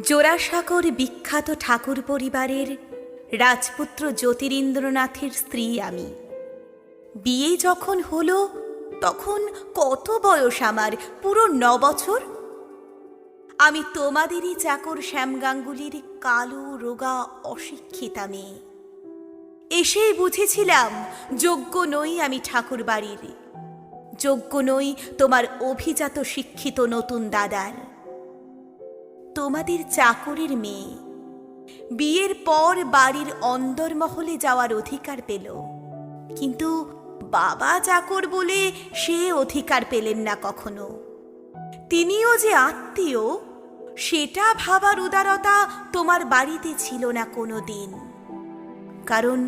জোড়াসাঁকোর বিখ্যাত ঠাকুর পরিবারের রাজপুত্র জ্যোতিরিন্দ্রনাথের স্ত্রী আমি। বিয়ে যখন হলো তখন কত বয়স আমার, পুরো 9 বছর। আমি তোমাদেরই চাকর শ্যাম গাঙ্গুলির কালো রোগা অশিক্ষিতা মেয়ে। এসেই বুঝেছিলাম যোগ্য নই আমি ঠাকুর বাড়ির, যোগ্য নই তোমার অভিজাত শিক্ষিত নতুন দাদার। তোমাদের চাকরের মেয়ে বিয়ের পর বাড়ির অন্দরমহলে যাওয়ার অধিকার পেল, কিন্তু বাবা চাকর বলে সে অধিকার পেলেন না কখনো। তিনিও যে আত্মীয় সেটা ভাবার উদারতা তোমার বাড়িতে ছিল না কোনো দিন, কারণ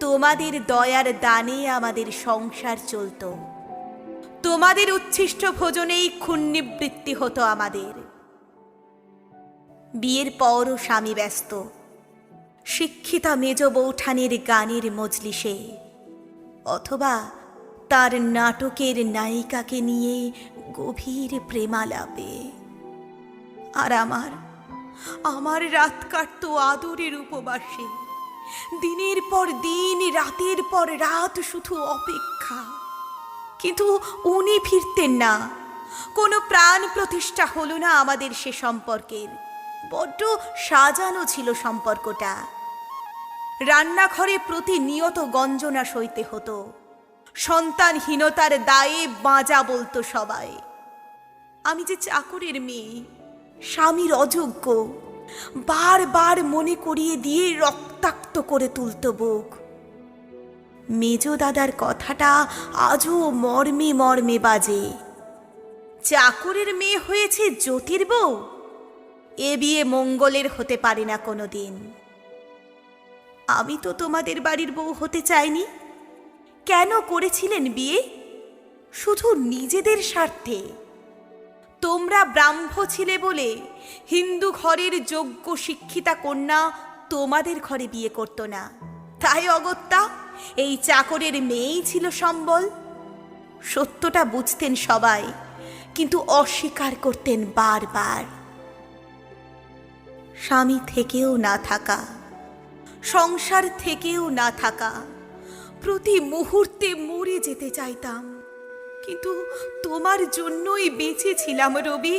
তোমাদের দয়ার দানে আমাদের সংসার চলত। তোমাদের উচ্ছিষ্ট ভোজনেই ক্ষুণ্ণিবৃত্তি হতো আমাদের। বিয়ের পরও স্বামী ব্যস্ত শিক্ষিতা মেজ বৌঠানের গানের মজলিসে, অথবা তার নাটকের নায়িকাকে নিয়ে গভীর প্রেমালাপে। আর আমার রাত কাটতো আদরের উপবাসে, দিনের পর দিন রাতের পর রাত শুধু অপেক্ষা। কিন্তু উনি ফিরতেন না, কোনো প্রাণ প্রতিষ্ঠা হলো না আমাদের সে সম্পর্কের। বড্ড সাজানো ছিল সম্পর্কটা। রান্নাঘরে প্রতিনিয়ত গঞ্জনা সইতে হতো, সন্তানহীনতার দায়ে বাঁজা বলতো সবাই। আমি যে চাকরের মেয়ে, স্বামীর অযোগ্য, বারবার মনে করিয়ে দিয়ে রক্তাক্ত করে তুলত বুক। মেজ দাদার কথাটা আজও মর্মে মর্মে বাজে। চাকরের মেয়ে হয়েছে জ্যোতির বউ, এ বিয়ে মঙ্গলের হতে পারে না কোনো দিন। আমি তো তোমাদের বাড়ির বউ হতে চাইনি। কেন করেছিলেন বিয়ে? শুধু নিজেদের স্বার্থে। তোমরা ব্রাহ্ম ছিলে বলে হিন্দু ঘরের যোগ্য শিক্ষিতা কন্যা তোমাদের ঘরে বিয়ে করত না, তাই অগত্যা এই চাকরের মেয়েই ছিল সম্বল। সত্যটা বুঝতেন সবাই, কিন্তু অস্বীকার করতেন বারবার। স্বামী থেকেও না থাকা, সংসার থেকেও না থাকা, প্রতি মুহূর্তে মরে যেতে চাইতাম, কিন্তু তোমার জন্যই বেঁচে ছিলাম রবি।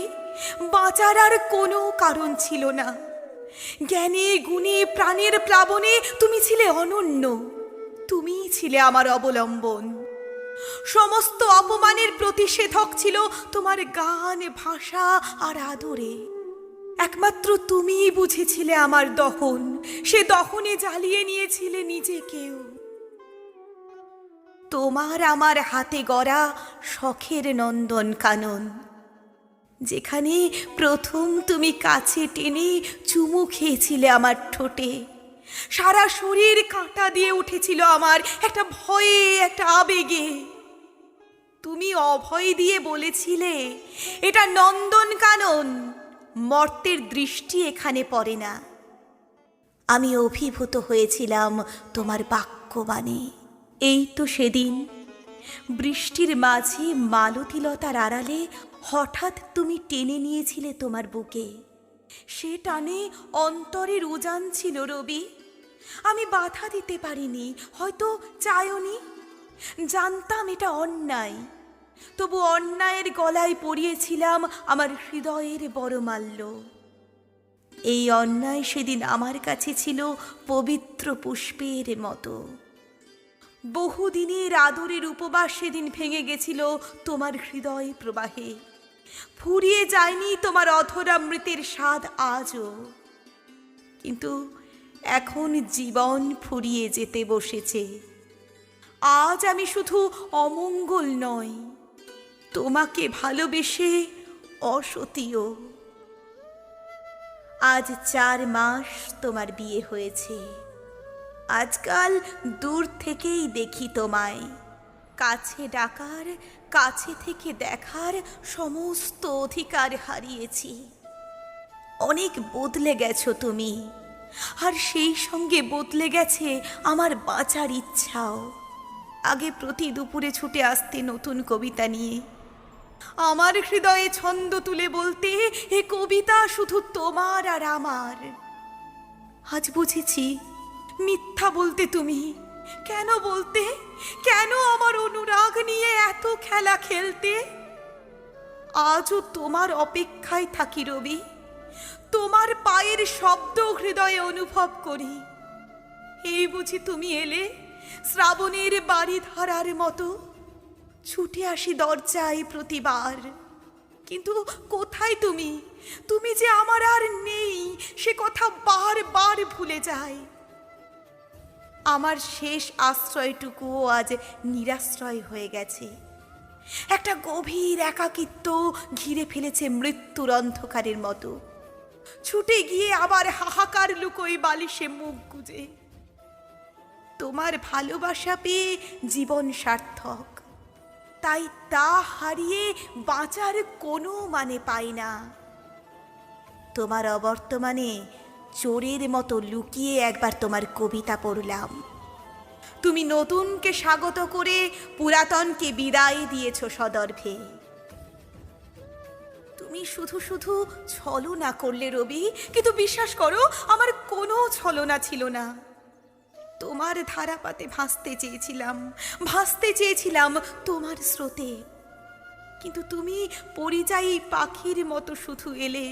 বাঁচার আর কোনো কারণ ছিল না। জ্ঞানে গুণে প্রাণের প্লাবনে তুমি ছিলে অনন্য, তুমিই ছিলে আমার অবলম্বন। সমস্ত অপমানের প্রতিষেধক ছিল তোমার গান, ভাষা আর আদরে। একমাত্র তুমিই বুঝেছিলে আমার দহন, সে দহনে জ্বালিয়ে নিয়েছিলে নিজেকেও। তোমার আমার হাতে গড়া শখের নন্দন কানন, যেখানে প্রথম তুমি কাছে টেনে চুমু খেয়েছিলে আমার ঠোঁটে, সারা শরীর কাঁটা দিয়ে উঠেছিল আমার একটা ভয়ে, একটা আবেগে। তুমি অভয় দিয়ে বলেছিলে, এটা নন্দন কানন, মর্তের দৃষ্টি এখানে পড়ে না। আমি অভিভূত হয়েছিলাম তোমার বাক্যবাণে। এই তো সেদিন বৃষ্টির মাঝে মালতীলতার আড়ালে হঠাৎ তুমি টেনে নিয়েছিলে তোমার বুকে। সে টানে অন্তরের উজান ছিল রবি। আমি বাধা দিতে পারিনি, হয়তো চাইওনি। জানতাম এটা অন্যায়, তবু অন্যায়ের গলায় পরিয়েছিলাম আমার হৃদয়ের বড়মাল্য। এই অন্যায় সেদিন আমার কাছে ছিল পবিত্র পুষ্পের মতো। বহুদিনের আদরের উপবাস সেদিন ভেঙে গেছিল তোমার হৃদয় প্রবাহে। ফুরিয়ে যায়নি তোমার অধরামৃতের স্বাদ আজও, কিন্তু এখন জীবন ফুরিয়ে যেতে বসেছে। আজ আমি শুধু অমঙ্গল নয়, তোমাকে ভালোবেসে অসতীও। আজ 4 মাস তোমার বিয়ে হয়েছে। আজকাল দূর থেকেই দেখি তোমায়। কাছে ডাকার, কাছে থেকে দেখার সমস্ত অধিকার হারিয়েছি। অনেক বদলে গেছো তুমি, আর সেই সঙ্গে বদলে গেছে আমার বাঁচার ইচ্ছাও। আগে প্রতি দুপুরে ছুটে আসতে নতুন কবিতা নিয়ে, আমার হৃদয়ে ছন্দ তুলে বলতে এ কবিতা শুধু তোমার আর আমার। আজ বুঝেছি মিথ্যা বলতে তুমি। কেন বলতে? কেন আমার অনুরাগ নিয়ে এত খেলা খেলতে? আজও তোমার অপেক্ষায় থাকি রবি, তোমার পায়ের শব্দ হৃদয়ে অনুভব করি। এই বুঝি তুমি এলে শ্রাবণের বাড়ি ধারার মতো, ছুটে আসি দরজায় প্রতিবার। কিন্তু কোথায় তুমি? তুমি যে আমার আর নেই সে কথা বারবার ভুলে যায়। আমার শেষ আশ্রয়টুকুও আজ নিরাশ্রয় হয়ে গেছে। একটা গভীর একাকিত্ব ঘিরে ফেলেছে মৃত্যুর অন্ধকারের মতো। ছুটে গিয়ে আবার হাহাকার লুকোই বালিশে মুখ গুজে। তোমার ভালোবাসা পেয়ে জীবন সার্থক, তাই তা হারিয়ে বাঁচার কোনো মানে পাই না। তোমার অবর্তমানে চোরের মতো লুকিয়ে একবার তোমার কবিতা পড়লাম। তুমি নতুনকে স্বাগত করে পুরাতনকে বিদায় দিয়েছ সদর্ভে। তুমি শুধু শুধু ছলনা করলে রবি, কিন্তু বিশ্বাস করো আমার কোনো ছলনা ছিল না। তোমার ধারাপাতে ভাসতে চেয়েছিলাম তোমার স্রোতে, কিন্তু তুমি পরিযায়ী পাখির মতো শুধু এলে।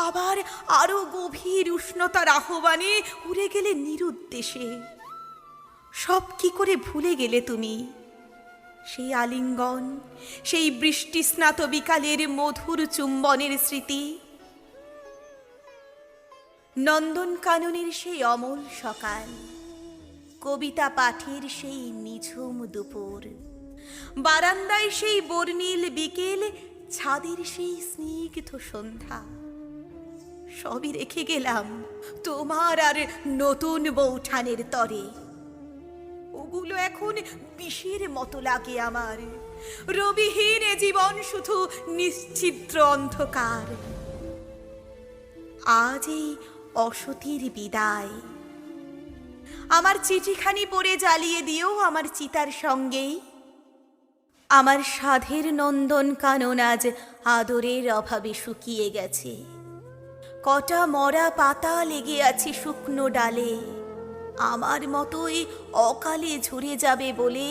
আবার আরো গভীর উষ্ণতার আহ্বানে উড়ে গেলে নিরুদ্দেশে। সব কি করে ভুলে গেলে তুমি? সেই আলিঙ্গন, সেই বৃষ্টি স্নাত বিকালের মধুর চুম্বনের স্মৃতি, নন্দনকাননের সেই অমল সকাল, কবিতা পাঠের সেই নিঝুম দুপুর, বারান্দায় সেই বর্ণিল বিকেল, ছাদের সেই স্নিগ্ধ সন্ধ্যা। সবই রেখে গেলাম তোমার আর নতুন বৌঠানের তরে। ওগুলো এখন বিষের মতো লাগে আমার। রবিহীন এ জীবন শুধু নিশ্চিদ্র অন্ধকার। আজ এই অসতির বিদায়। আমার চিঠিখানি পড়ে জ্বালিয়ে দিও আমার চিতার সঙ্গেই। আমার সাধের নন্দন কানন আজ আদরের অভাবে শুকিয়ে গেছে। কটা মরা পাতা লেগে আছে শুকনো ডালে, আমার মতোই অকালে ঝরে যাবে বলে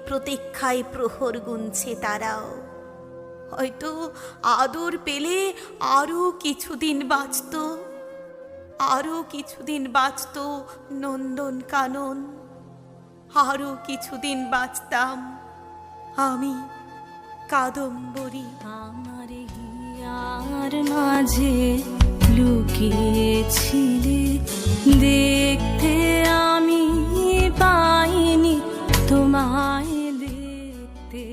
প্রতীক্ষায় প্রহর গুনছে তারাও। হয়তো আদর পেলে আরো কিছুদিন বাঁচত নন্দন কানন, আরো কিছুদিন বাঁচতাম আমি কাদম্বরী। আমার হিয়ার মাঝে লুকিয়েছিলে, দেখতে আমি পাইনি তোমায় দেখতে।